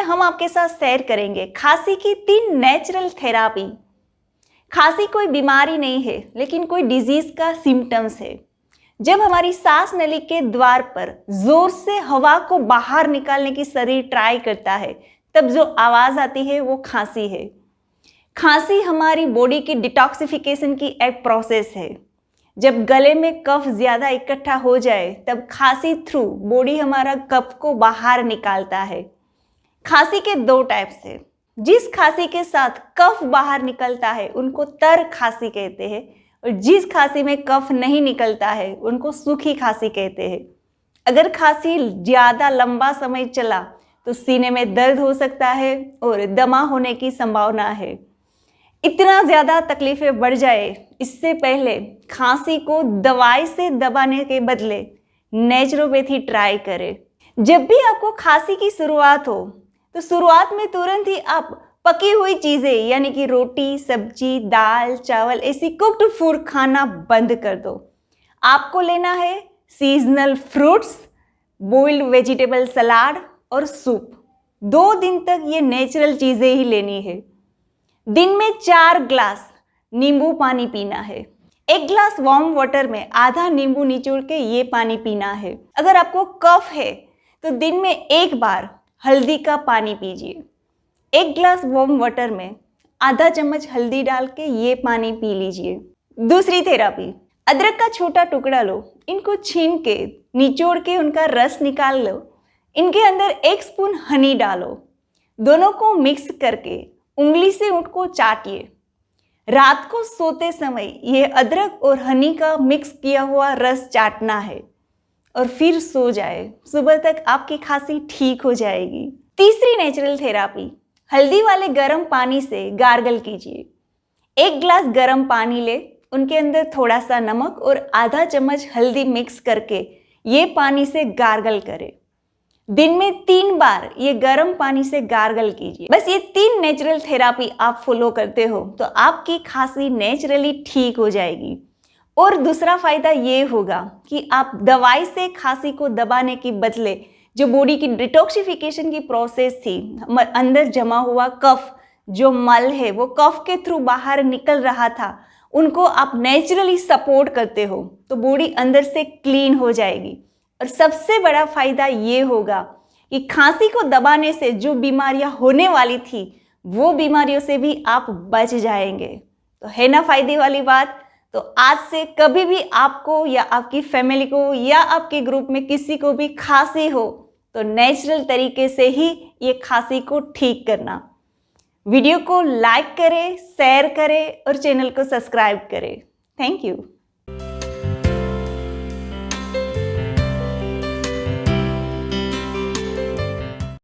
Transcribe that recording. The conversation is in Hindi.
हम आपके साथ शेयर करेंगे खांसी की 3 नेचुरल थेरापी। खांसी कोई बीमारी नहीं है, लेकिन कोई डिजीज का सिम्टम्स है। जब हमारी सांस नली के द्वार पर जोर से हवा को बाहर निकालने की शरीर ट्राई करता है, तब जो आवाज आती है वो खांसी है। खांसी हमारी बॉडी की डिटॉक्सिफिकेशन की एक प्रोसेस है। जब गले में कफ ज्यादा इकट्ठा हो जाए, तब खांसी थ्रू बॉडी हमारा कफ को बाहर निकालता है। खांसी के 2 टाइप्स है। जिस खांसी के साथ कफ बाहर निकलता है उनको तर खांसी कहते हैं, और जिस खांसी में कफ नहीं निकलता है उनको सूखी खांसी कहते हैं। अगर खांसी ज़्यादा लंबा समय चला तो सीने में दर्द हो सकता है और दमा होने की संभावना है। इतना ज़्यादा तकलीफें बढ़ जाए, इससे पहले खांसी को दवाई से दबाने के बदले नेचुरोपैथी ट्राई करें। जब भी आपको खांसी की शुरुआत हो तो शुरुआत में तुरंत ही आप पकी हुई चीज़ें यानी कि रोटी, सब्जी, दाल, चावल ऐसी कुक्ड फूड खाना बंद कर दो। आपको लेना है सीजनल फ्रूट्स, बॉइल्ड वेजिटेबल सलाद और सूप। 2 दिन तक ये नेचुरल चीज़ें ही लेनी है। दिन में 4 ग्लास नींबू पानी पीना है। 1 ग्लास वार्म वाटर में आधा नींबू निचोड़ के ये पानी पीना है। अगर आपको कफ है तो दिन में 1 बार हल्दी का पानी पीजिए। 1 ग्लास वार्म वाटर में आधा चम्मच हल्दी डाल के ये पानी पी लीजिए। दूसरी थेरापी, अदरक का छोटा टुकड़ा लो, इनको छीन के निचोड़ के उनका रस निकाल लो। इनके अंदर 1 स्पून हनी डालो। दोनों को मिक्स करके उंगली से उनको चाटिए। रात को सोते समय ये अदरक और हनी का मिक्स किया हुआ रस चाटना है और फिर सो जाए। सुबह तक आपकी खांसी ठीक हो जाएगी। तीसरी नेचुरल थेरापी, हल्दी वाले गर्म पानी से गार्गल कीजिए। 1 ग्लास गर्म पानी ले, उनके अंदर थोड़ा सा नमक और आधा चम्मच हल्दी मिक्स करके ये पानी से गार्गल करें। दिन में 3 बार ये गर्म पानी से गार्गल कीजिए। बस ये 3 नेचुरल थेरापी आप फॉलो करते हो तो आपकी खांसी नेचुरली ठीक हो जाएगी। और दूसरा फायदा ये होगा कि आप दवाई से खांसी को दबाने की बदले जो बॉडी की डिटॉक्सिफिकेशन की प्रोसेस थी, अंदर जमा हुआ कफ जो मल है वो कफ के थ्रू बाहर निकल रहा था, उनको आप नेचुरली सपोर्ट करते हो तो बॉडी अंदर से क्लीन हो जाएगी। और सबसे बड़ा फायदा ये होगा कि खांसी को दबाने से जो बीमारियां होने वाली थी वो बीमारियों से भी आप बच जाएंगे। तो है ना फायदे वाली बात। तो आज से कभी भी आपको या आपकी फैमिली को या आपके ग्रुप में किसी को भी खांसी हो तो नेचुरल तरीके से ही ये खांसी को ठीक करना। वीडियो को लाइक करें, शेयर करें और चैनल को सब्सक्राइब करें। Thank you.